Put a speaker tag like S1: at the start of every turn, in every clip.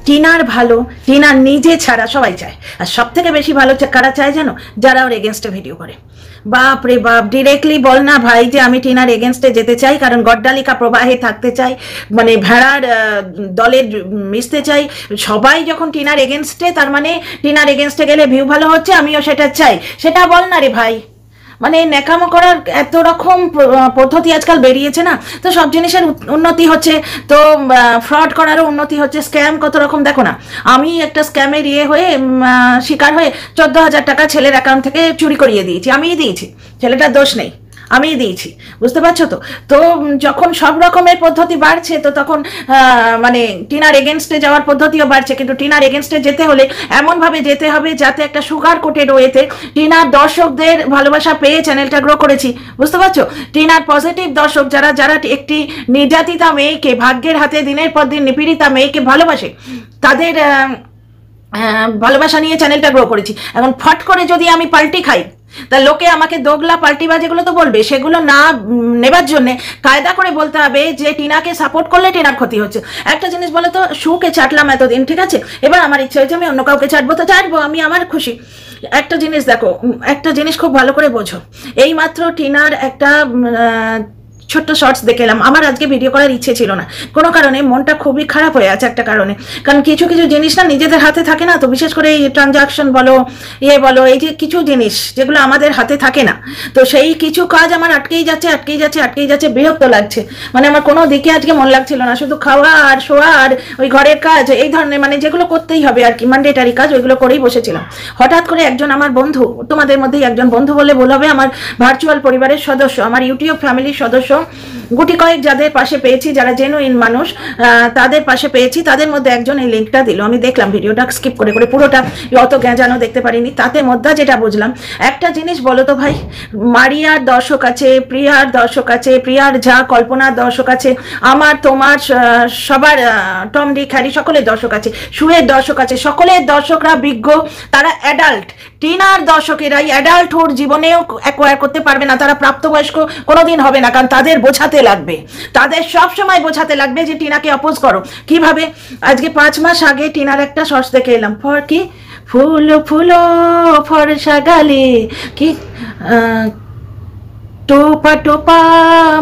S1: টিনার ভালো, টিনা নিজে ছাড়া সবাই চায়। আর সব থেকে বেশি ভালো কারা চায় জানো? যারা ওর এগেনস্টে ভিডিও করে। বাপ রে বাপ, ডিরেক্টলি বল না ভাই যে আমি টিনার এগেনস্টে যেতে চাই, কারণ গড্ডালিকা প্রবাহে থাকতে চাই, মানে ভেড়ার দলে মিশতে চাই। সবাই যখন টিনার এগেনস্টে, তার মানে টিনার এগেনস্টে গেলে ভিউ ভালো হচ্ছে, আমিও সেটা চাই। সেটা বল না রে ভাই। মানে ন্যাকামো করার এত রকম পদ্ধতি আজকাল বেরিয়েছে না, তো সব জিনিসের উন্নতি হচ্ছে, তো ফ্রড করারও উন্নতি হচ্ছে, স্ক্যাম কত রকম দেখো না। আমি একটা স্ক্যামের হয়ে শিকার হয়ে 14,000 টাকা ছেলের অ্যাকাউন্ট থেকে চুরি করিয়ে দিয়েছি, আমিই দিয়েছি, ছেলেটার দোষ নেই, আমিই দিয়েছি, বুঝতে পারছো তো। তো যখন সব রকমের পদ্ধতি বাড়ছে, তো তখন মানে টিনার এগেনস্টে যাওয়ার পদ্ধতিও বাড়ছে, কিন্তু টিনার এগেনস্টে যেতে হলে এমনভাবে যেতে হবে যাতে একটা সুগার কোটেড ওয়েতে টিনার দর্শকদের ভালোবাসা পেয়ে চ্যানেলটা গ্রো করেছি, বুঝতে পারছো। টিনার পজিটিভ দর্শক যারা যারা একটি নির্যাতিতা মেয়েকে, ভাগ্যের হাতে দিনের পর দিন নিপীড়িতা মেয়েকে ভালোবাসে, তাদের ভালোবাসা নিয়ে চ্যানেলটা গ্রো করেছি। এখন ফট করে যদি আমি পাল্টি খাই, তা লোকে আমাকে দোগলা পাল্টিবা যেগুলো তো বলবে, সেগুলো না নেবার জন্য কায়দা করে বলতে হবে যে টিনাকে সাপোর্ট করলে টিনার ক্ষতি হচ্ছে। একটা জিনিস বলে তো, সুকে চাটলাম এতদিন, ঠিক আছে, এবার আমার ইচ্ছে হয়েছে আমি অন্য কাউকে চাটবো, তো চাটবো, আমি আমার খুশি। একটা জিনিস দেখো, একটা জিনিস খুব ভালো করে বোঝো। এই মাত্র টিনার একটা ছোট্ট শর্টস দেখে এলাম। আমার আজকে ভিডিও করার ইচ্ছে ছিল না, কোনো কারণে মনটা খুবই খারাপ হয়ে আছে একটা কারণে। কারণ কিছু কিছু জিনিস না নিজেদের হাতে থাকে না, তো বিশেষ করে এই ট্রানজাকশন বলো, বলো, এই যে কিছু জিনিস যেগুলো আমাদের হাতে থাকে না, তো সেই কিছু কাজ আমার আটকেই যাচ্ছে, আটকেই যাচ্ছে, আটকেই যাচ্ছে, বিরক্ত লাগছে। মানে আমার কোনো দিকে আজকে মন লাগছিল না, শুধু খাওয়া আর শোয়া আর ওই ঘরের কাজ, এই ধরনের মানে যেগুলো করতেই হবে আর কি, ম্যান্ডেটারি কাজ, ওইগুলো করেই বসেছিলাম। হঠাৎ করে একজন আমার বন্ধু, তোমাদের মধ্যেই একজন বন্ধু বলে বলা হবে, আমার ভার্চুয়াল পরিবারের সদস্য, আমার ইউটিউব ফ্যামিলির সদস্য, গুটি কয়েক যাদের পাশে পেয়েছি, যারা জেনুইন মানুষ, তাদের পাশে পেয়েছি, তাদের মধ্যে একজন এই লিঙ্কটা দিল। আমি দেখলাম ভিডিওটা স্কিপ করে করে, পুরোটা অত জ্ঞাজানো দেখতে পারিনি। তাতে মধ্যে যেটা বুঝলাম, একটা জিনিস বলো তো ভাই, মারিয়ার দর্শক আছে, প্রিয়ার দর্শক আছে, প্রিয়ার ঝা, কল্পনার দর্শক আছে, আমার তোমার সবার, টম ডিক হ্যারি সকলের দর্শক আছে, সুয়ের দর্শক আছে, সকলের দর্শকরা বিজ্ঞ, তারা অ্যাডাল্ট। টিনার দর্শকেরাই অ্যাডাল্টহুড জীবনেও অ্যাকোয়ার করতে পারবে না, তারা প্রাপ্তবয়স্ক কোনোদিন হবে না, কারণ তাদের বোঝাতে লাগবে, তাদের সব সময় বোঝাতে লাগবে যে টিনাকে অপোজ করো। কিভাবে? আজকে 5 মাস আগে টিনার একটা শর্টস দেখে এলাম, ফর কি ফুল ফুলো ফরসা গালে, কি টোপা টোপা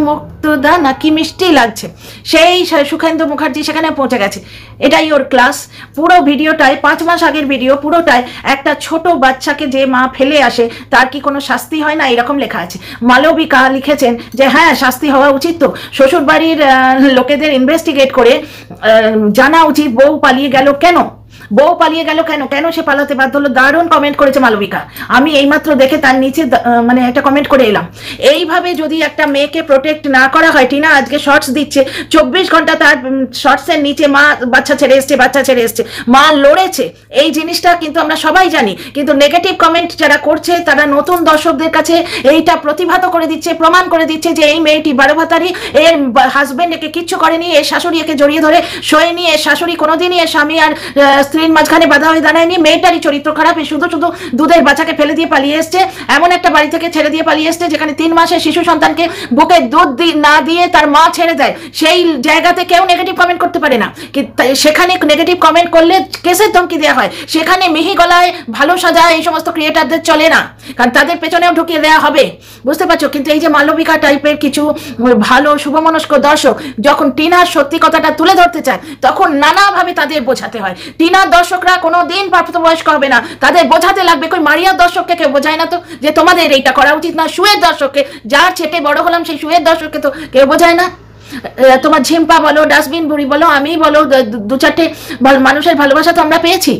S1: মুক্তদানা, কি মিষ্টি লাগছে। সেই সুখেন্দু মুখার্জি সেখানে পৌঁছে গেছে, এটাই ওর ক্লাস। পুরো ভিডিওটায়, 5 মাস আগের ভিডিও, পুরোটায় একটা ছোট বাচ্চাকে যে মা ফেলে আসে তার কি কোনো শাস্তি হয় না, এরকম লেখা আছে। মালবিকা লিখেছেন যে হ্যাঁ, শাস্তি হওয়া উচিত, তো শ্বশুরবাড়ির লোকেদের ইনভেস্টিগেট করে জানা উচিত বউ পালিয়ে গেল কেন, বউ পালিয়ে গেল কেন, কেন সে পালাতে বাধ্য হলো। দারুণ কমেন্ট করেছে মালবিকা, আমি এইমাত্র দেখে তার নিচে মানে একটা কমেন্ট করে এলাম। এইভাবে যদি একটা মেয়েকে প্রোটেক্ট না করা হয়, টিনা আজকে শর্টস দিচ্ছে, 24 ঘন্টা তার শর্টসের নিচে মা বাচ্চা ছেড়ে এসছে, বাচ্চা ছেড়ে এসছে, মা লড়েছে, এই জিনিসটা কিন্তু আমরা সবাই জানি। কিন্তু নেগেটিভ কমেন্ট যারা করছে, তারা নতুন দর্শকদের কাছে এইটা প্রতিভাত করে দিচ্ছে, প্রমাণ করে দিচ্ছে যে এই মেয়েটি 12 ভাতারি, এর হাজবেন্ড একে কিচ্ছু করেনি, এর শাশুড়ি একে জড়িয়ে ধরে শোয়নি, এর শাশুড়ি কোনোদিনই এর স্বামী আর স্ত্রীর মাঝখানে বাধা হয়ে দাঁড়ায়নি, মেয়েটারই চরিত্র খারাপ, শুধু শুধু দুধের বাচ্চাকে ফেলে দিয়ে পালিয়ে এসছে, এমন একটা বাড়ি থেকে ছেড়ে দিয়ে পালিয়ে এসছে যেখানে 3 মাসের শিশু সন্তানকে বুকে দুধ না দিয়ে তার মা ছেড়ে দেয়। সেই জায়গাতে কেউ নেগেটিভ কমেন্ট করতে পারে না, সেখানে নেগেটিভ কমেন্ট করলে কেসের ধমকি দেওয়া হয়। সেখানে মিহি গলায় ভালো সাজা এই সমস্ত ক্রিয়েটারদের চলে না, কারণ তাদের পেছনেও ঢুকিয়ে দেওয়া হবে, বুঝতে পারছো। কিন্তু এই যে মালবিকা টাইপের কিছু ভালো শুভমনস্ক দর্শক যখন টিনার সত্যি কথাটা তুলে ধরতে চায়, তখন নানাভাবে তাদের বোঝাতে হয়। টিনার দর্শকরা কোনো দিন প্রাপ্তবয়স্ক হবে না, তাদের বোঝাতে লাগবে। কই মারিয়ার দর্শককে কেউ বোঝায় না তো যে তোমাদের এইটা করা উচিত না, সুয়ের দর্শককে, যার ছেটে বড় হলাম সেই সুয়ের দর্শককে তো কেউ বোঝায় না। তোমার ঝিম্পা বলো, ডাস্টবিন বুড়ি বলো, আমি বলো, 2-4টে মানুষের ভালোবাসা তো আমরা পেয়েছি,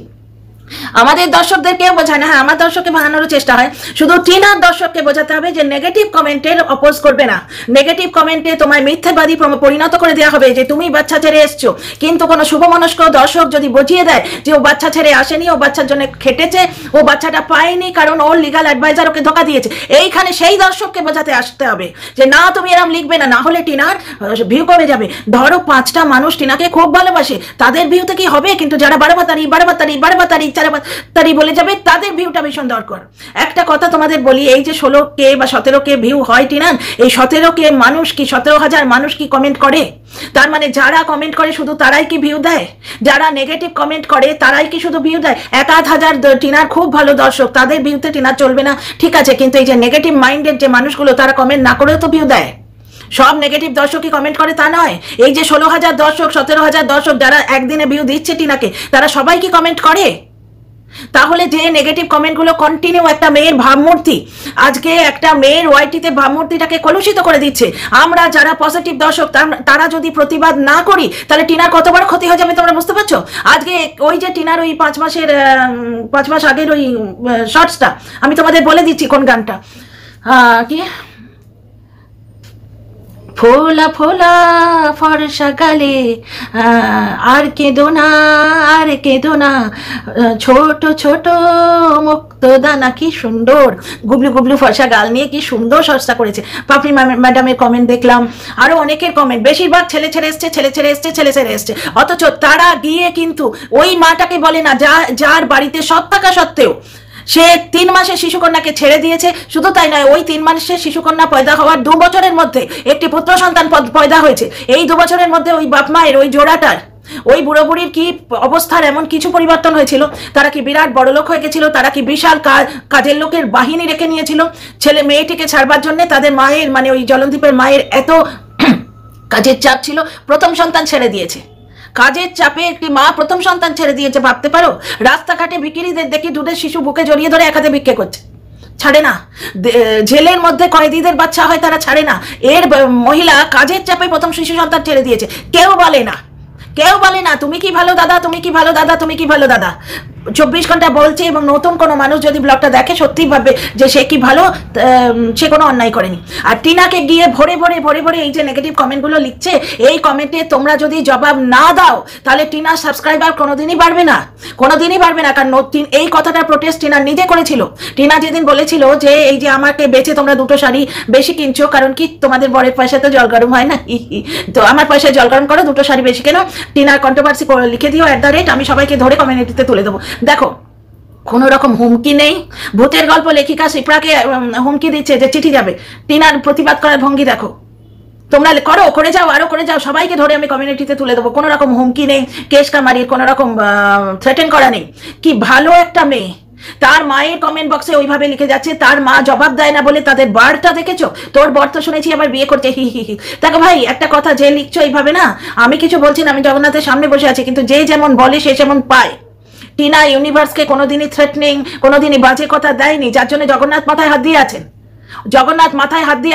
S1: আমাদের দর্শকদের কেউ বোঝায় না। হ্যাঁ, আমার দর্শককে বানানোর চেষ্টা হয়, শুধু টিনার দর্শককে বোঝাতে হবে যে নেগেটিভ কমেন্টের অপোজ করবে না, নেগেটিভ কমেন্টে তোমায় মিথ্যাবাদী পরিণত করে দেওয়া হবে যে তুমি বাচ্চা ছেড়ে এসছো। কিন্তু কোনো শুভমনস্ক দর্শক যদি বুঝিয়ে দেয় যে ও বাচ্চা ছেড়ে আসেনি, ও বাচ্চার জন্য খেটেছে, ও বাচ্চাটা পায়নি কারণ ওর লিগাল অ্যাডভাইজার ওকে ধোকা দিয়েছে, এইখানে সেই দর্শককে বোঝাতে আসতে হবে যে না, তুমি এরম লিখবে না, না হলে টিনার ভিউ কমে যাবে। ধরো 5টা মানুষ টিনাকে খুব ভালোবাসে, তাদের ভিউতে কি হবে, কিন্তু যারা 12 ভাতারি তাড়াতাড়ি বলে যাবে, তাদের ভিউটা ভীষণ দরকার। একটা কথা তোমাদের বলি, এই যে 16K বা 17K ভিউ হয় টিনার, এই 17K মানুষ কি 17,000 মানুষ কি কমেন্ট করে? তার মানে যারা কমেন্ট করে শুধু তারাই কি ভিউ দেয়? যারা নেগেটিভ কমেন্ট করে তারাই কি শুধু ভিউ দেয়? 1,000 টিনার খুব ভালো দর্শক, তাদের ভিউতে টিনার চলবে না, ঠিক আছে, কিন্তু এই যে নেগেটিভ মাইন্ডের যে মানুষগুলো তারা কমেন্ট না করেও তো ভিউ দেয়। সব নেগেটিভ দর্শকই কমেন্ট করে তা নয়। এই যে 16,000 দর্শক, 17,000 দর্শক যারা একদিনে ভিউ দিচ্ছে টিনাকে, তারা সবাই কি কমেন্ট করে? তাহলে যে নেগেটিভ কমেন্টগুলো কন্টিনিউ একটা মেয়ের ভাবমূর্তি, আজকে একটা মেয়ের ওয়াইটিতে ভাবমূর্তিটাকে কলুষিত করে দিচ্ছে। আমরা যারা পজিটিভ দর্শক তারা যদি প্রতিবাদ না করি তাহলে টিনার কত বড় ক্ষতি হয়ে যাবে তোমরা বুঝতে পারছো? আজকে ওই যে টিনার ওই 5 মাস আগের ওই শর্টসটা আমি তোমাদের বলে দিচ্ছি কোন গানটা, কি ফোলা ফোলা ফর্সা গালে আর কেঁদো না, আর কেঁদো না, ছোট ছোট মুক্তদানা। কি সুন্দর গুবলু গুবলু ফর্সা গাল নিয়ে কি সুন্দর চর্চা করেছে। পাপড়ি ম্যাডামের কমেন্ট দেখলাম, আরো অনেকের কমেন্ট, বেশিরভাগ ছেলে ছেড়ে এসছে। অথচ তারা গিয়ে কিন্তু ওই মাটাকে বলে না যার বাড়িতে সব থাকা সত্ত্বেও সে 3 মাসের শিশুকন্যাকে ছেড়ে দিয়েছে। শুধু তাই নয়, ওই 3 মাসের শিশুকন্যা পয়দা হওয়ার 2 বছরের মধ্যে একটি পুত্র সন্তান পয়দা হয়েছে। এই 2 বছরের মধ্যে ওই বাপ মায়ের, ওই জোড়াটার, ওই বুড়ো বুড়ির কি অবস্থার এমন কিছু পরিবর্তন হয়েছিল? তারা কি বিরাট বড় লোক হয়ে গেছিল? তারা কি বিশাল কাজের লোকের বাহিনী রেখে নিয়েছিল ছেলে মেয়েটিকে ছাড়বার জন্য? তাদের মায়ের, মানে ওই জলনদীপের মায়ের এত কাজের চাপ ছিল, প্রথম সন্তান ছেড়ে দিয়েছে। কাজের চাপে একটি মা প্রথম সন্তান ছেড়ে দিয়েছে, ভাবতে পারো? রাস্তাঘাটে ভিখিরিদের দেখি দুধের শিশু বুকে জড়িয়ে ধরে এক হাতে ভিক্ষে করছে, ছাড়ে না। জেলের মধ্যে কয়েদিদের বাচ্চা হয়, তারা ছাড়ে না। এর মহিলা কাজের চাপে প্রথম শিশু সন্তান ছেড়ে দিয়েছে। কেউ বলে না তুমি কি ভালো দাদা, তুমি কি ভালো দাদা, তুমি কি ভালো দাদা। 24 ঘন্টা বলছে, এবং নতুন কোনো মানুষ যদি ব্লগটা দেখে সত্যিই ভাববে যে সে কি ভালো, সে কোনো অন্যায় করেনি। আর টিনাকে গিয়ে ভরে ভরে এই যে নেগেটিভ কমেন্টগুলো লিখছে, এই কমেন্টে তোমরা যদি জবাব না দাও তাহলে টিনার সাবস্ক্রাইবার কোনোদিনই বাড়বে না। কারণ এই কথাটা প্রোটেস্ট টিনা নিজে করেছিল। টিনা যেদিন বলেছিল যে এই যে আমাকে বেচে তোমরা 2টো শাড়ি বেশি কিনছো, কারণ কি তোমাদের বরের পয়সা তো জল গরম হয় না, তো আমার পয়সায় জল গরম করো, 2টো শাড়ি বেশি কেন। টিনার কন্ট্রোভার্সি লিখে দিও @ আমি সবাইকে ধরে কমিউনিটিতে তুলে দেবো। দেখো, কোনো রকম হুমকি নেই। ভূতের গল্প লেখিকা শিপ্রাকে হুমকি দিচ্ছে যে চিঠি যাবে। টিনার প্রতিবাদ করার ভঙ্গি দেখো, তোমরা করে যাও, সবাইকে ধরে আমি কমিউনিটিতে তুলে দেবো। কোনো রকম হুমকি নেই, কেস কামারির কোনো রকম থ্রেটেন করা নেই। কি ভালো একটা মেয়ে, তার মায়ের কমেন্ট বক্সে ওইভাবে লিখে যাচ্ছে, তার মা জবাব দেয় না বলে তাদের বারটা দেখেছো? তোর বর তো শুনেছি আবার বিয়ে করছে, হি। দেখো ভাই, একটা কথা, যে লিখছো এইভাবে না, আমি কিছু বলছি না, আমি জগন্নাথের সামনে বসে আছি, কিন্তু যে যেমন বলে সে যেমন পায়। টিনা ইউনিভার্সকে কোনোদিনই থ্রেটনিং, কোনোদিনই বাজে কথা দেয়নি, যার জন্য জগন্নাথ মাথায় হাত দিয়ে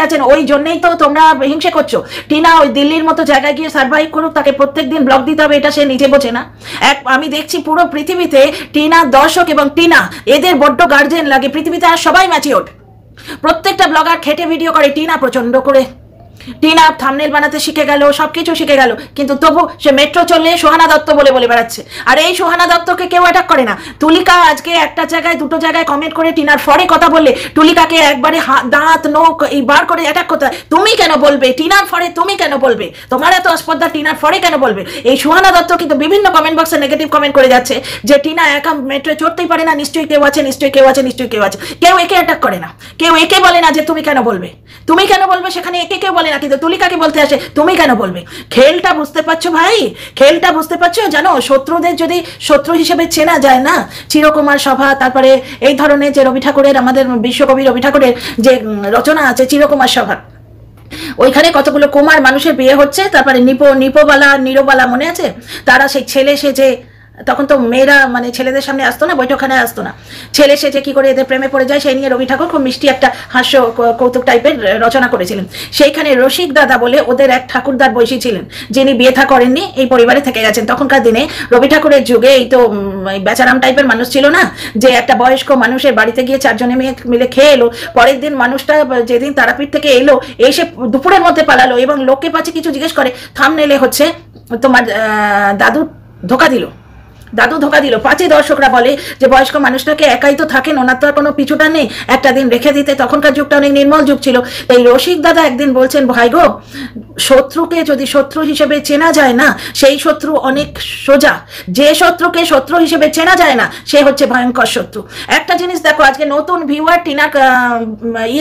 S1: আছেন। ওই জন্যই তো তোমরা হিংসে করছো। টিনা ওই দিল্লির মতো জায়গায় গিয়ে সার্ভাইভ করুক, তাকে প্রত্যেকদিন ব্লগ দিতে হবে, এটা সে নিজে বোঝে না। আমি দেখছি পুরো পৃথিবীতে টিনা দর্শক এবং টিনা এদের বড্ড গার্জেন লাগে। পৃথিবীতে আর সবাই ম্যাচিওর, প্রত্যেকটা ব্লগার খেটে ভিডিও করে, টিনা প্রচন্ড করে। টিনা থাম্বনেল বানাতে শিখে গেল, সবকিছু শিখে গেল, কিন্তু তবু সে মেট্রো চললে সোহানা দত্ত বলে বেড়াচ্ছে। আর এই সোহানা দত্তকে কেউ অ্যাটাক করে না। তুলিকা আজকে একটা জায়গায় 2টো জায়গায় কমেন্ট করে টিনার ফরে কথা বললে, তুলিকাকে একবারে দাঁত নোক এই বার করে অ্যাটাক করতে হয়। তুমি কেন বলবে টিনার ফরে? তুমি কেন বলবে? তোমার এত স্পর্ধা, টিনার ফরে কেন বলবে? এই সোহানা দত্ত কিন্তু বিভিন্ন কমেন্ট বক্সে নেগেটিভ কমেন্ট করে যাচ্ছে যে টিনা একা মেট্রো চড়তেই পারে না, নিশ্চয়ই কেউ আছে। কেউ একে অ্যাটাক করে না, কেউ একে বলে না যে তুমি কেন বলবে। সেখানে একে কেউ বলে না, কিন্তু তুলিকাকে বলতে আসে তুমি কেন বলবে। খেলটা বুঝতে পারছো ভাই? জানো, শত্রুদের যদি শত্রু হিসেবে চেনা যায় না, চিরকুমার সভা, তারপরে এই ধরনের যে রবি ঠাকুরের, আমাদের বিশ্বকবি রবি ঠাকুরের যে রচনা আছে চিরকুমার সভা, ওইখানে কতগুলো কুমার মানুষের বিয়ে হচ্ছে, তারপরে নিরবালা মনে আছে? তারা সেই ছেলে সেজে, তখন তো মেয়েরা মানে ছেলেদের সামনে আসতো না, বৈঠকখানায় আসতো না, ছেলে সেজে কি করে এদের প্রেমে পড়ে যায় সেই নিয়ে রবি ঠাকুর খুব মিষ্টি একটা হাস্য কৌতুক টাইপের রচনা করেছিলেন। সেইখানে রসিক দাদা বলে ওদের এক ঠাকুরদার বয়সী ছিলেন, যিনি বিয়ে থা করেননি, এই পরিবারে থেকে গেছেন। তখনকার দিনে রবি ঠাকুরের যুগে এই তো বেচারাম টাইপের মানুষ ছিল না, যে একটা বয়স্ক মানুষের বাড়িতে গিয়ে 4 জনে মিলে খেয়ে এলো, পরের দিন মানুষটা যেদিন তারাপীঠ থেকে এলো এসে দুপুরের মধ্যে পালালো, এবং লোককে পাচ্ছে কিছু জিজ্ঞেস করে, থাম্বনেলে হচ্ছে তোমার দাদু ধোকা দিল। 5 দর্শকরা বলে যে বয়স্ক মানুষটাকে একাই তো থাকেন, ওনার তো আর কোনো পিছুটা নেই, একটা দিন রেখে দিতে। তখনকার যুগটা অনেক নির্মল যুগ ছিল। তাই রসিক দাদা একদিন বলছেন, ভাই গো শত্রুকে যদি শত্রু হিসেবে চেনা যায় না, সেই শত্রু অনেক সোজা। যে শত্রুকে শত্রু হিসেবে চেনা যায় না, সে হচ্ছে ভয়ঙ্কর শত্রু। একটা জিনিস দেখো, আজকে নতুন ভিউয়ার টিনার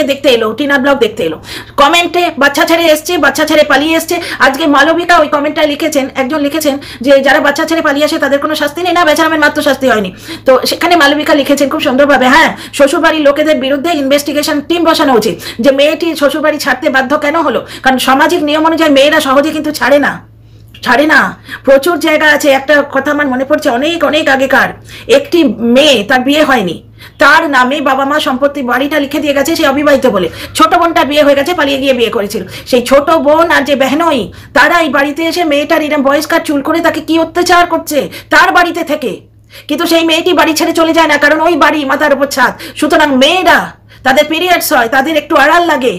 S1: দেখতে এলো, টিনার ব্লগ দেখতে এলো, কমেন্টে বাচ্চা ছেড়ে এসছে, বাচ্চা ছেড়ে পালিয়ে এসছে। আজকে মালবিকা ওই কমেন্টটা লিখেছেন, একজন লিখেছেন যে যারা বাচ্চা ছেড়ে পালিয়ে আসে তাদের কোনো শাস্তি নেই, না বেচারামের মাত্র শাস্তি হয়নি। তো সেখানে মালবিকা লিখেছেন খুব সুন্দরভাবে, হ্যাঁ শ্বশুরবাড়ির লোকেদের বিরুদ্ধে ইনভেস্টিগেশন টিম বসানো উচিত, যে মেয়েটি শ্বশুরবাড়ি ছাড়তে বাধ্য কেন হলো। কারণ সামাজিক নিয়ম অনুযায়ী মেয়েরা সহজে কিন্তু ছাড়ে না। প্রচুর জায়গা আছে। একটা কথা আমার মনে পড়ছে, অনেক অনেক আগেকার একটি মেয়ে, তার বিয়ে হয়নি, তার নামে বাবা মা সম্পত্তি বাড়িটা লিখে দিয়ে গেছে, সে অবিবাহিত বলে। ছোট বোনটার বিয়ে হয়ে গেছে, পালিয়ে গিয়ে বিয়ে করেছিল। সেই ছোট বোন আর যে বেহনই, তারা এই বাড়িতে এসে মেয়েটার এরম বয়স্কার চুল করে তাকে কি অত্যাচার করছে তার বাড়িতে থেকে। কিন্তু সেই মেয়েটি বাড়ি ছেড়ে চলে যায় না, কারণ ওই বাড়ি মাথার উপর ছাদ। সুতরাং মেয়েরা, তাদের পিরিয়ডস হয়, তাদের একটু আড়াল লাগে,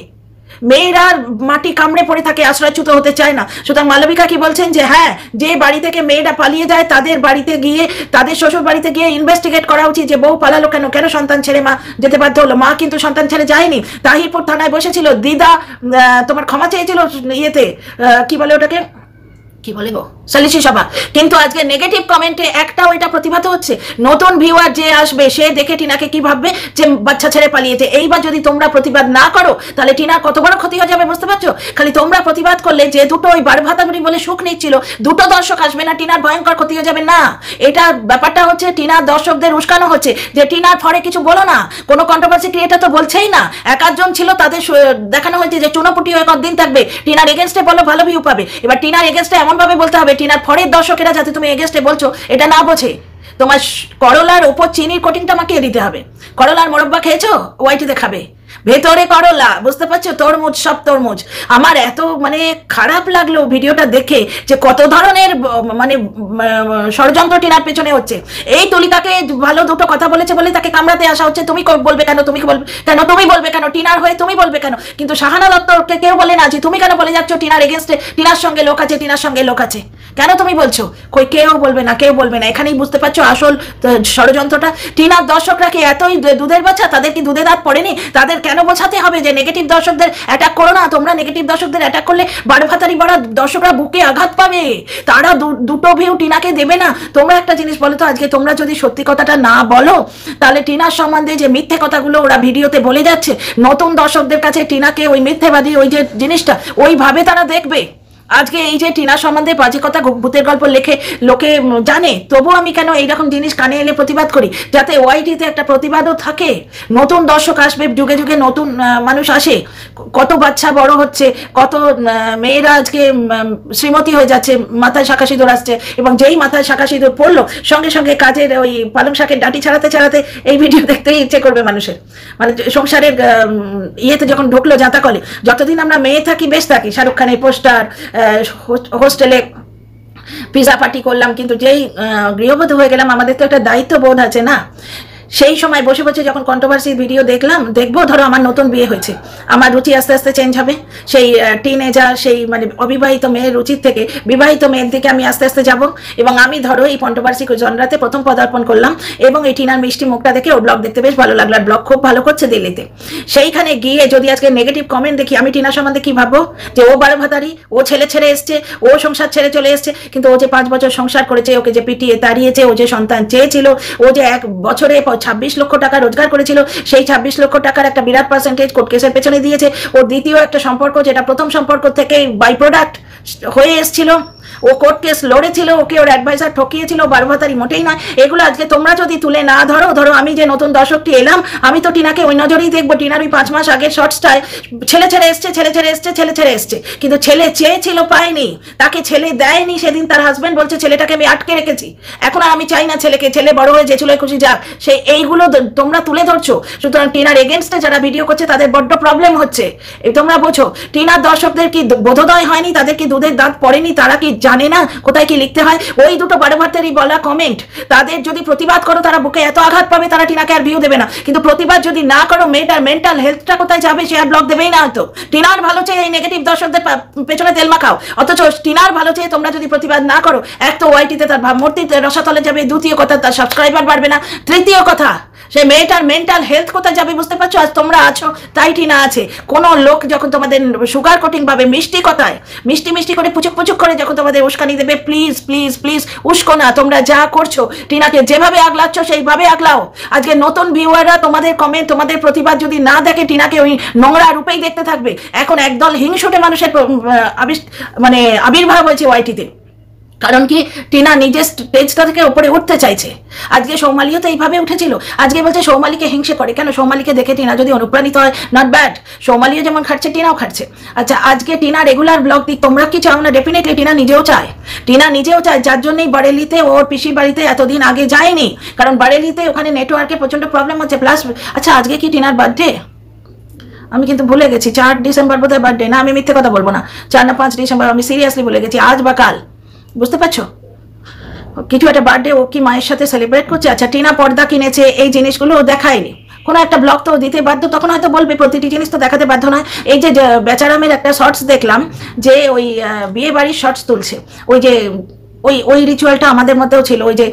S1: মেয়েরা মাটি কামড়ে পড়ে থাকে, আশ্রয়চ্যুত হতে চায় না। সুতরাং মালবিকা কি বলছেন যে হ্যাঁ, যে বাড়ি থেকে মেয়েরা পালিয়ে যায় তাদের বাড়িতে গিয়ে, তাদের শ্বশুর বাড়িতে গিয়ে ইনভেস্টিগেট করা উচিত, যে বউ পালালো কেন, কেন সন্তান ছেড়ে মা যেতে বাধ্য হলো। মা কিন্তু সন্তান ছেড়ে যায়নি, তাহিরপুর থানায় বসেছিল, দিদা তোমার ক্ষমা চেয়েছিল ইয়েতে, কি বলে ওটাকে, কি বলে গো, সালিশি সভা। কিন্তু আজকে নেগেটিভ কমেন্টে একটাও এটা প্রতিভাত হচ্ছে। নতুন ভিউয়ার যে আসবে সে দেখে টিনাকে কি ভাববে, যে বাচ্চা ছেড়ে পালিয়েছে। এইবার যদি তোমরা প্রতিবাদ না করো তাহলে টিনার কত বড় ক্ষতি হয়ে যাবে বুঝতে পারছো। খালি তোমরা প্রতিবাদ করলে, যে দুটো ওই বারভাতাগুড়ি বলে সুখ নিচ্ছিল, দুটো দর্শক আসবে না, টিনার ভয়ঙ্কর ক্ষতি হয়ে যাবে না। এটা ব্যাপারটা হচ্ছে টিনার দর্শকদের উস্কানো হচ্ছে, যে টিনার ফরে কিছু বলো না। কোনো কন্ট্রোভার্সি ক্রিয়েটার তো বলছেই না, এক আধজন ছিল, তাদের দেখানো হয়েছে যে চুনোপুটি হয়ে কতদিন থাকবে, টিনার এগেনস্টে বলো ভালো ভিউ পাবে। এবার টিনার এগেনস্টে এমনভাবে বলতে হবে, টিনার ফরের দর্শকেরা যাতে তুমি এগেনস্টে বলছো এটা না বোঝে। তোমার করলার ওপর চিনির কোটিংটা মাখিয়ে দিতে হবে। করলার মোরব্বা খেয়েছো, ওয়াইটিতে খাবে, ভেতরে করলা, বুঝতে পারছো, তরমুজ, সব তরমুজ। আমার এত মানে খারাপ লাগলো ভিডিওটা দেখে, যে কত ধরনের মানে ষড়যন্ত্র টিনার পেছনে হচ্ছে। এই তুলিকাকে ভালো দুটো কথা বলেছে বলে তাকে কামড়াতে আসা হচ্ছে, তুমি বলবে কেন, তুমি বলবে কেন, টিনার হয়ে তুমি বলবে কেন। কিন্তু শাহানা দত্তকে কেউ বলে না যে তুমি কেন বলে যাচ্ছ টিনার এগেনস্টে, টিনার সঙ্গে লোক আছে, টিনার সঙ্গে লোক আছে, কেন তুমি বলছো। কেউ বলবে না। এখানেই বুঝতে পারছো আসল ষড়যন্ত্রটা। টিনার দর্শকরা কি এতই দুধের বাচ্চা, তাদের কি দুধে দাঁত পড়েনি? তাদের কেন বোঝাতে হবে যে নেগেটিভ দর্শকদের অ্যাটাক করো না? তোমরা নেগেটিভ দর্শকদের অ্যাটাক করলে বারভাতারি বড়া দর্শকরা বুকে আঘাত পাবে, তারা দুটো ভিউ টিনাকে দেবে না। তোমরা একটা জিনিস বলো তো, আজকে তোমরা যদি সত্যি কথাটা না বলো, তাহলে টিনার সম্বন্ধে যে মিথ্যে কথাগুলো ওরা ভিডিওতে বলে যাচ্ছে, নতুন দর্শকদের কাছে টিনাকে ওই মিথ্যেবাদী ওই যে জিনিসটা ওইভাবে তারা দেখবে। আজকে এই যে টিনা সম্বন্ধে বাজে কথা, ভূতের গল্প লেখে লোকে জানে, তবু আমি কেন এইরকম জিনিস কানে এলে প্রতিবাদ করি, যাতে ওয়াইটিতে একটা প্রতিবাদও থাকে। নতুন দর্শক আসবে, যুগে যুগে নতুন মানুষ আসে, কত বাচ্চা বড় হচ্ছে, কত মেয়েরা আজকে শ্রীমতী হয়ে যাচ্ছে, মাথায় শাঁখা সিঁদুর আসছে, এবং যেই মাথায় শাঁখা সিঁদুর পড়লো, সঙ্গে সঙ্গে কাজের ওই পালং শাকের ডাঁটি ছাড়াতে এই ভিডিও দেখতেই ইচ্ছে করবে মানুষের। মানে সংসারের ইয়েতে যখন ঢুকলো জাঁতা কলে, যতদিন আমরা মেয়ে থাকি বেশ থাকি, শাহরুখ খানের পোস্টার, হোস্টেলে পিজা পার্টি করলাম, কিন্তু যেই গৃহবধূ হয়ে গেলাম, আমাদের তো একটা দায়িত্ব বোধ আছে না। সেই সময় বসে বসে যখন কন্ট্রোভার্সির ভিডিও দেখবো, ধরো আমার নতুন বিয়ে হয়েছে, আমার রুচি আস্তে আস্তে চেঞ্জ হবে, সেই টিনেজার, সেই মানে অবিবাহিত মেয়ের রুচির থেকে বিবাহিত মেয়ের দিকে আমি আস্তে আস্তে যাব। এবং আমি ধরো এই কন্ট্রোভার্সি জনরাতে প্রথম পদার্পণ করলাম, এবং এই টিনার মিষ্টি মুখটা দেখে ওর ব্লগ দেখতে বেশ ভালো লাগলো, আর ব্লগ খুব ভালো করছে দিল্লিতে। সেইখানে গিয়ে যদি আজকে নেগেটিভ কমেন্ট দেখি, আমি টিনার সম্বন্ধে কি ভাববো, যে ও বারভাতারি, ও ছেলে ছেড়ে এসছে, ও সংসার ছেড়ে চলে এসছে। কিন্তু ও যে 5 বছর সংসার করেছে, ওকে যে পিটিয়ে তাড়িয়েছে, ও যে সন্তান চেয়েছিল, ও যে 1 বছরে 26 লক্ষ টাকা রোজগার করেছিল, সেই 26 লক্ষ টাকার একটা বিরাট পার্সেন্টেজ কোর্ট কেসের পেছনে দিয়েছে। ওর দ্বিতীয় একটা সম্পর্ক, যেটা প্রথম সম্পর্ক থেকে বাই প্রোডাক্ট হয়ে এসেছিল, ও কোর্ট কেস লড়েছিল, ওকে ওর অ্যাডভাইসার ঠকিয়েছিল, বারভাতারি মোটেই নয়। এগুলো আজকে তোমরা যদি তুলে না ধরো আমি যে নতুন দর্শকটি এলাম, আমি তো টিনাকে ওই নজরেই দেখবো। টিনার ওই 5 মাস আগের শর্টসটায় ছেলে ছেড়ে এসছে, কিন্তু ছেলে চেয়েছিল পায়নি, তাকে ছেলে দেয়নি। সেদিন তার হাজবেন্ড বলছে ছেলেটাকে আমি আটকে রেখেছি, এখন আর আমি চাই না ছেলে বড় হয়ে যে চুলোয় খুশি যাক। সেই এইগুলো তোমরা তুলে ধরছো। সুতরাং টিনার এগেনস্টে যারা ভিডিও করছে তাদের বড্ড প্রবলেম হচ্ছে, এই তোমরা বোঝো। টিনার দর্শকদের কি বোধোদয় হয়নি, তাদের কি দুধের দাঁত পড়েনি, তারা কি জানে না কোথায় কি লিখতে হয়? ওই দুটো বারো ভাতেরই বলা কমেন্ট, তাদের যদি প্রতিবাদ করো তারা বুকে এত আঘাত পাবে তারা টিনাকে আর ভিউ দেবে না, কিন্তু প্রতিবাদ যদি না করো মেয়েটার মেন্টাল হেলথটা কোথায় যাবে? সে আর ব্লগ দেবেই না হয়তো। টিনার ভালো চেয়ে এই নেগেটিভ দর্শকদের পেছনে তেল মাখাও, অথচ টিনার ভালো চেয়ে তোমরা যদি প্রতিবাদ না করো, এক তো ওয়াইটিতে তার ভাবমূর্তিতে রসাতলে যাবে, দ্বিতীয় কথা তার সাবস্ক্রাইবার বাড়বে না, তৃতীয় কথা সে মেয়েটার মেন্টাল হেলথ কোথায় যাবে বুঝতে পারছো? আজ তোমরা আছো তাই টিনা আছে। কোনো লোক যখন তোমাদের সুগার কোটিং ভাবে মিষ্টি কথায় মিষ্টি মিষ্টি করে পুচুক পুচুক করে যখন তোমাদের উস্কানি দেবে, প্লিজ প্লিজ প্লিজ উস্কো না। তোমরা যা করছো টিনাকে যেভাবে আগলাচ্ছ সেইভাবে আগলাও। আজকে নতুন ভিউয়াররা তোমাদের কমেন্ট তোমাদের প্রতিবাদ যদি না দেখে টিনাকে ওই নোংরা রূপেই দেখতে থাকবে। এখন একদল হিংসুটে মানুষের মানে আবির্ভাব হয়েছে ওয়াইটিতে, কারণ কি টিনা নিজের স্টেজটা থেকে উপরে উঠতে চাইছে। আজকে সৌমালিও তো এইভাবে উঠেছিল, আজকে বলছে সৌমালিকে হিংসে করে কেন? সৌমালিকে দেখে টিনা যদি অনুপ্রাণিত হয়, নট ব্যাড। সৌমালিও যেমন খাচ্ছে টিনাও খাচ্ছে। আচ্ছা আজকে টিনা রেগুলার ব্লগ দিক, তোমরা কি চাও না? ডেফিনেটলি টিনা নিজেও চায়, টিনা নিজেও চায়, যার জন্যই বারেলিতে ওর পিসির বাড়িতে এতদিন আগে যায়নি, কারণ বারেলিতে ওখানে নেটওয়ার্কের প্রচন্ড প্রবলেম হচ্ছে। প্লাস আচ্ছা আজকে কি টিনার বার্থডে? আমি কিন্তু ভুলে গেছি, 4 ডিসেম্বর বোধহয় বার্থডে, না আমি মিথ্যে কথা বলবো না, 4 না 5 ডিসেম্বর, আমি সিরিয়াসলি ভুলে গেছি, আজ বা কাল, বুঝতে পারছো? কিছু একটা বার্থডে ও কি মায়ের সাথে সেলিব্রেট করছে। আচ্ছা টিনা পর্দা কিনেছে, এই জিনিসগুলো ও দেখায়নি, কোনো একটা ব্লগ তো দিতে বাধ্য, তখন হয়তো বলবে, প্রতিটি জিনিস তো দেখাতে বাধ্য নয়। এই যে বেচারামের একটা শর্টস দেখলাম, যে ওই বিয়ে বাড়ির শর্টস তুলছে, ওই যে ওই রিচুয়ালটা আমাদের মধ্যেও ছিল। ওই যে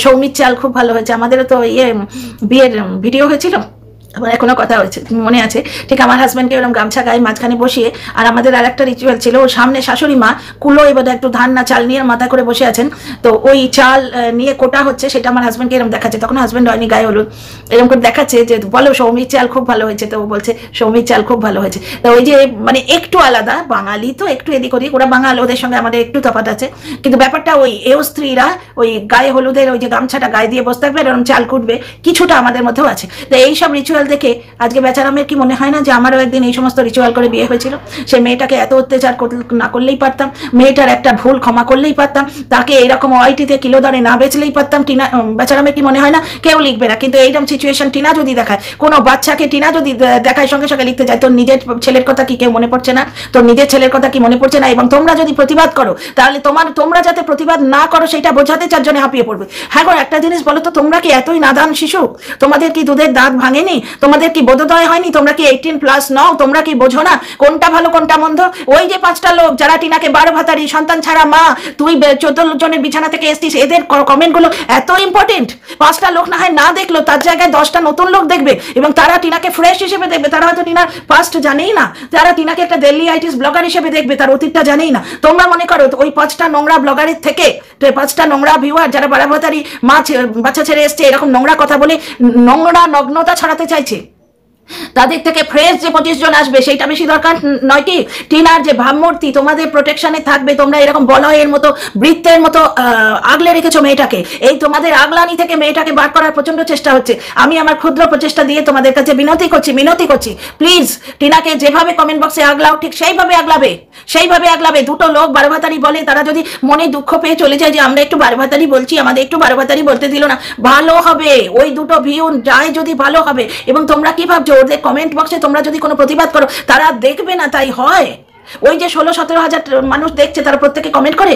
S1: সৌমিত চাল খুব ভালো হয়েছে, আমাদেরও তো বিয়ের ভিডিও হয়েছিল, আমার এখনো কথা হয়েছে মনে আছে। ঠিক আমার হাজব্যান্ডকে ওরকম গামছা গায়ে মাঝখানে বসিয়ে, আর আমাদের আর একটা রিচুয়াল ছিল, ওর সামনে শাশুড়ি মা কুলো এবার একটু ধান না চাল নিয়ে মাথা করে বসে আছেন, তো ওই চাল নিয়ে কোটা হচ্ছে, সেটা আমার হাজব্যান্ডকে এরকম দেখাচ্ছে, তখন হাজব্যান্ড হয়নি, গায়ে হলুদ, এরকম করে দেখাচ্ছে যে বলো সৌমিত চাল খুব ভালো হয়েছে, তো ও বলছে সৌমিত চাল খুব ভালো হয়েছে। তো ওই যে মানে একটু আলাদা, বাঙালি তো একটু এদিক ওদিক, ওরা বাঙাল, ওদের সঙ্গে আমাদের একটু তফাৎ আছে, কিন্তু ব্যাপারটা ওই এও স্ত্রীরা ওই গায়ে হলুদের ওই যে গামছাটা গায়ে দিয়ে বসে থাকবে, এরকম চাল কুটবে, কিছুটা আমাদের মধ্যেও আছে। তো এইসব রিচুয়াল দেখে আজকে বেচারামের কি মনে হয় না যে আমারও একদিন এই সমস্ত রিচুয়াল করে বিয়ে হয়েছিল? সে মেয়েটাকে এত অত্যাচার না করলেই পারতাম, মেয়েটার একটা ভুল ক্ষমা করলেই পারতাম, তাকে এইরকম ওয়াইটিতে কিলো দরে না বেচলেই পারতাম। টিনা বেচারামের কি মনে হয় না? কেউ লিখবে না, কিন্তু এইরকম সিচুয়েশন টিনা যদি দেখায়, কোনো বাচ্চাকে টিনা যদি দেখায়, সঙ্গে সঙ্গে লিখতে যায় তোর নিজের ছেলের কথা কি কেউ মনে পড়ছে না? তোর নিজের ছেলের কথা কি মনে পড়ছে না? এবং তোমরা যদি প্রতিবাদ করো, তাহলে তোমরা যাতে প্রতিবাদ না করো সেটা বোঝাতে চারজনে হাঁপিয়ে পড়বে। হ্যাঁ গো, একটা জিনিস বলো তো, তোমরা কি এতই নাদান শিশু? তোমাদের কি দুধের দাঁত ভাঙেনি? তোমাদের কি বোধোদয় হয়নি? তোমরা কি 18+ নও? তোমরা কি বোঝো না কোনটা ভালো কোনটা মন্দ? ওই যে 5টা লোক যারা টিনাকে 12 ভাতারি সন্তান ছাড়া মা, তুই 14 জনের বিছানা থেকে এসছিস, এদের কমেন্টগুলো এত ইম্পর্টেন্ট। 5টা লোক না হয় না দেখলো, তার জায়গায় 10টা নতুন লোক দেখবে, এবং তারা টিনাকে ফ্রেশ হিসেবে দেখবে। তারা হয়তো টিনার পাস্ট জানেই না, তারা টিনাকে একটা দিল্লি আইটিস ব্লগার হিসেবে দেখবে, তার অতীতটা জানেই না। তোমরা মনে করো ওই 5টা নোংরা ব্লগারের থেকে, 5টা নোংরা ভিউয়ার যারা 12 ভাতারি মা বাচ্চা ছেড়ে এসছে, এরকম নোংরা কথা বলে নোংরা নগ্নতা ছড়াতে চাইছে, তাদের থেকে ফ্রেশ যে 25 জন আসবে সেইটা বেশি দরকার নয় কি? টিনার যে ভাবমূর্তি তোমাদের প্রোটেকশনে থাকবে, তোমরা এরকম বলয়ের মতো বৃত্তের মতো আগলে রেখেছো মেয়েটাকে। এই তোমাদের আগলানি থেকে মেয়েটাকে বার করার প্রচন্ড চেষ্টা হচ্ছে। আমি আমার ক্ষুদ্র প্রচেষ্টা দিয়ে তোমাদের কাছে মিনতি করছি, প্লিজ টিনাকে যেভাবে কমেন্ট বক্সে আগলাও, ঠিক সেইভাবে আগলাবে। দুটো লোক 12 ভাতারি বলে, তারা যদি মনে দুঃখ পেয়ে চলে যায় যে আমরা একটু 12 ভাতারি বলছি, আমাদের একটু 12 ভাতারি বলতে দিল না, ভালো হবে। ওই দুটো ভিউ যায় যদি ভালো হবে। এবং তোমরা কি ভাবছো ওদের কমেন্ট বক্সে তোমরা যদি কোনো প্রতিবাদ করো তারা দেখবে না? তাই হয়? ওই যে 16-17 হাজার মানুষ দেখছে, তারা প্রত্যেকে কমেন্ট করে,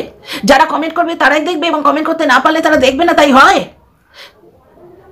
S1: যারা কমেন্ট করবে তারাই দেখবে, এবং কমেন্ট করতে না পারলে তারা দেখবে না, তাই হয়?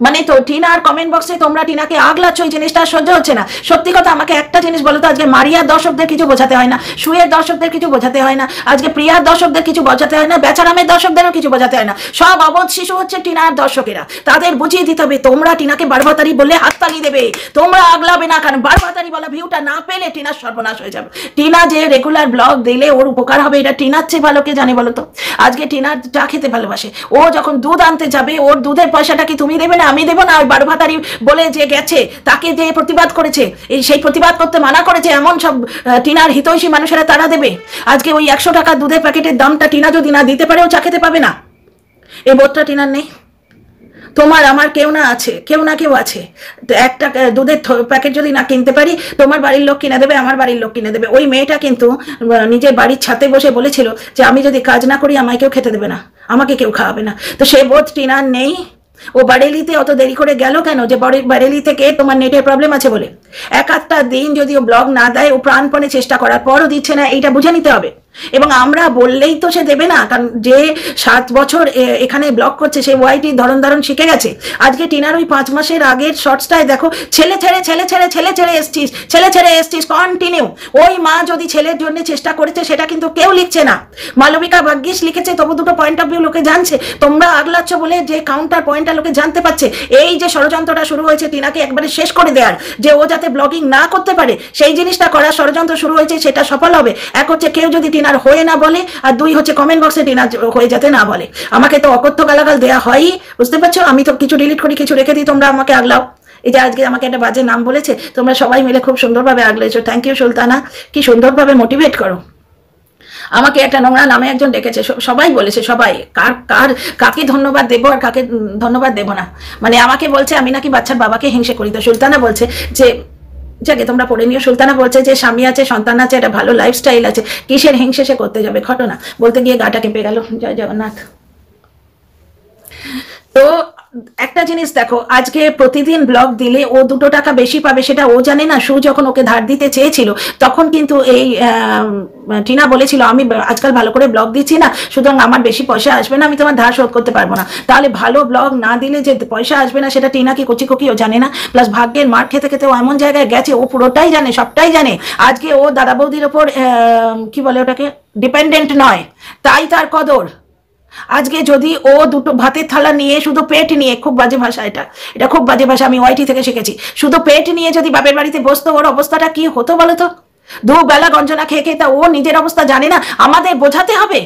S1: মানে তো টিনার কমেন্ট বক্সে তোমরা টিনাকে আগলাচ্ছ, এই জিনিসটা সহ্য হচ্ছে না। সত্যি কথা, আমাকে একটা জিনিস বলো তো, আজকে মারিয়ার দর্শকদের কিছু বোঝাতে হয় না, সুয়ের দর্শকদের কিছু বোঝাতে হয় না, আজকে প্রিয়ার দর্শকদের কিছু বোঝাতে হয় না, বেচারামের দর্শকদেরও কিছু বোঝাতে হয় না। সব অবোধ শিশু হচ্ছে টিনার দর্শকেরা, তাদের বুঝিয়ে দিতে হবে তোমরা টিনাকে 12 ভাতারি বললে হাততালি দেবে, তোমরা আগলাবে না, কারণ 12 ভাতারি বলা ভিউটা না পেলে টিনার সর্বনাশ হয়ে যাবে। টিনা যে রেগুলার ব্লগ দিলে ওর উপকার হবে, এটা টিনার চেয়ে ভালো কে জানে বলো তো? আজকে টিনার চা খেতে ভালোবাসে, ও যখন দুধ আনতে যাবে, ওর দুধের পয়সাটা কি তুমি দেবে না? আমি দেবো না? ওই 12 ভাতারি বলে যে গেছে, তাকে যে প্রতিবাদ করেছে, সেই প্রতিবাদ করতে মানা করেছে, এমন সব টিনার হিতৈষী মানুষেরা তারা দেবে। আজকে ওই 100 টাকা দুধের প্যাকেটের দামটা টিনা যদি না দিতে পারে, ও চা খেতে পাবে না। এই বোধটা টিনার নেই। তোমার আমার কেউ না আছে, কেউ না কেউ আছে। একটা দুধের প্যাকেট যদি না কিনতে পারি, তোমার বাড়ির লোক কিনে দেবে, আমার বাড়ির লোক কিনে দেবে। ওই মেয়েটা কিন্তু নিজের বাড়ির ছাদে বসে বলেছিল যে আমি যদি কাজ না করি আমায় কেউ খেতে দেবে না, আমাকে কেউ খাওয়াবে না। তো সে বোধ টিনার নেই। ও বারেলিতে অত দেরি করে গেল কেন? যে বারেলি থেকে তোমার নেটের প্রবলেম আছে বলে। 1-8টা দিন যদি ও ব্লগ না দেয়, ও প্রাণপণে চেষ্টা করার পরও দিচ্ছে না, এইটা বুঝে নিতে হবে। এবং আমরা বললেই তো সে দেবে না, কারণ যে 7 বছর এখানে ব্লগ করছে সে ওয়াইটি ধরন শিখে গেছে। আজকে টিনার ওই 5 মাসের আগের শর্টসটায় দেখো, ছেলে ছেড়ে এসছিস কন্টিনিউ। ওই মা যদি ছেলের জন্য চেষ্টা করেছে সেটা কিন্তু কেউ লিখছে না। মালবিকা ভাগ্যিস লিখেছে, তবু দুটো পয়েন্ট অফ ভিউ লোকে জানছে। তোমরা আগলাচ্ছ বলে যে কাউন্টার পয়েন্টটা লোকে জানতে পারছে। এই যে ষড়যন্ত্রটা শুরু হয়েছে টিনাকে একবারে শেষ করে দেওয়ার, যে ও যাতে ব্লগিং না করতে পারে সেই জিনিসটা করার ষড়যন্ত্র শুরু হয়েছে, সেটা সফল হবে। এক হচ্ছে কেউ যদি টিনার হয়ে না বলে, আর 2 হচ্ছে কমেন্ট বক্সে টিনার হয়ে যাতে না বলে। আমাকে তো অকথ্য গালাগাল দেওয়া হয়ই, বুঝতে পারছো? আমি তো কিছু ডিলিট করি, কিছু রেখে দিই, তোমরা আমাকে আগলাও। এই যে আজকে আমাকে একটা বাজে নাম বলেছে, তোমরা সবাই মিলে খুব সুন্দরভাবে আগলেছো, থ্যাংক ইউ সুলতানা। কি সুন্দরভাবে মোটিভেট করো। আমাকে একটা নোংরা নামে একজন ডেকেছে, সবাই বলেছে, সবাই কাকে ধন্যবাদ দেবো আর কাকে ধন্যবাদ দেবো না। মানে আমাকে বলছে আমি নাকি বাচ্চার বাবাকে হিংসে করি। তো সুলতানা বলছে যে, যাকে তোমরা পড়ে নিও, সুলতানা বলছে যে স্বামী আছে, সন্তান আছে, একটা ভালো লাইফস্টাইল আছে, কিসের হিংসে সে করতে যাবে? ঘটনা বলতে গিয়ে গাটা কেঁপে গেল। জয় জগন্নাথ। তো একটা জিনিস দেখো, আজকে প্রতিদিন ব্লগ দিলে ও 2 টাকা বেশি পাবে, সেটা ও জানে না। সু যখন ওকে ধার দিতে চেয়েছিল তখন কিন্তু এই টিনা বলেছিল আমি আজকাল ভালো করে ব্লগ দিচ্ছি না, সুতরাং আমার বেশি পয়সা আসবে না, আমি তোমার ধার শোধ করতে পারবো না। তাহলে ভালো ব্লগ না দিলে যে পয়সা আসবে না সেটা টিনা কি কচি ও জানে না? প্লাস ভাগ্যের মার খেতে খেতে ও এমন জায়গায় গেছে, ও পুরোটাই জানে, সবটাই জানে। আজকে ও দাদা বৌদির ওপর কি বলে ওটাকে, ডিপেন্ডেন্ট নয়, তাই তার কদর। আজকে যদি ও 2টো ভাতের থালা নিয়ে, শুধু পেট নিয়ে, খুব বাজে ভাষা এটা খুব বাজে ভাষা, আমি ওয়াইটি থেকে শিখেছি, শুধু পেট নিয়ে যদি বাপের বাড়িতে বসতো, ওর অবস্থাটা কি হতো বলো তো? 2 বেলা গঞ্জনা খেয়ে খেয়ে তা ও নিজের অবস্থা জানে না, আমাদের বোঝাতে হবে।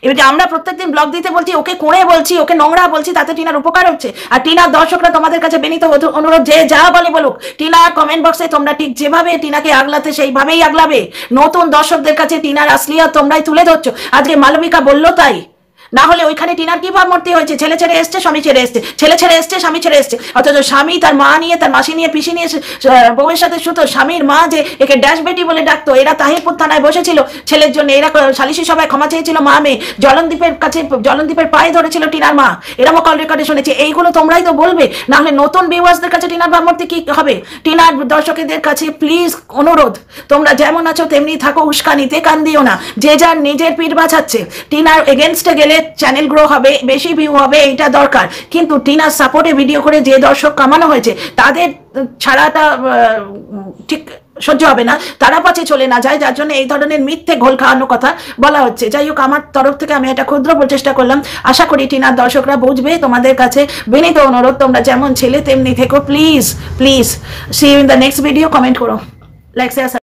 S1: এবার আমরা প্রত্যেকদিন ব্লগ দিতে বলছি, ওকে কোণে বলছি, ওকে নোংরা বলছি, তাতে টিনার উপকার হচ্ছে। আর টিনার দর্শকরা তোমাদের কাছে বিনীত অনুরোধ, যে যা বলে বলুক, টিনার কমেন্ট বক্সে তোমরা ঠিক যেভাবে টিনাকে আগলাতে সেইভাবেই আগলাবে। নতুন দর্শকদের কাছে টিনার আসলিয়াত তোমরাই তুলে ধরছো। আজকে মালবিকা বললো তাই, না হলে ওইখানে টিনার কি ভাবমূর্তি হয়েছে? ছেলে ছেড়ে এসছে, স্বামী ছেড়ে এসছে, ছেলে ছেড়ে এসছে, স্বামী ছেড়ে এসছে। অথচ স্বামী তার মা নিয়ে, তার মাসি নিয়ে, পিসি নিয়ে বউয়ের সাথে শুতো। স্বামীর মা যে একে ড্যাশ বেটি বলে ডাকতো, এরা তাহিরপুর থানায় বসেছিল ছেলের জন্য, এরা সালিশি সভায় ক্ষমা চেয়েছিল মা মেয়ে, জলনদীপের পায়ে ধরেছিল টিনার মা, এরকম কল রেকর্ডে শুনেছি। এইগুলো তোমরাই তো বলবে, না হলে নতুন ভিউয়ার্সদের কাছে টিনার ভাবমূর্তি কি হবে? টিনার দর্শকদের কাছে প্লিজ অনুরোধ, তোমরা যেমন আছো তেমনি থাকো, উস্কানিতে কান দিও না। যে যার নিজের পিঠ বাঁচাচ্ছে। টিনার এগেনস্টে গেলে চ্যানেল গ্রো হবে, বেশি ভিউ হবে, এইটা দরকার। কিন্তু টিনার সাপোর্টে ভিডিও করে যে দর্শক কামানো হয়েছে, তাদের ছাড়াটা ঠিক সহ্য হবে না, তারা পাছে চলে না যায়, যার জন্য এই ধরনের মিথ্যে ঘোল খাওয়ানোর কথা বলা হচ্ছে। যাই হোক, আমার তরফ থেকে আমি একটা ক্ষুদ্র প্রচেষ্টা করলাম, আশা করি টিনার দর্শকরা বুঝবে। তোমাদের কাছে বিনীত অনুরোধ, তোমরা যেমন ছেলে তেমনি থেকো, please please. See you in the next video. Comment করো, লাইক শেয়ার।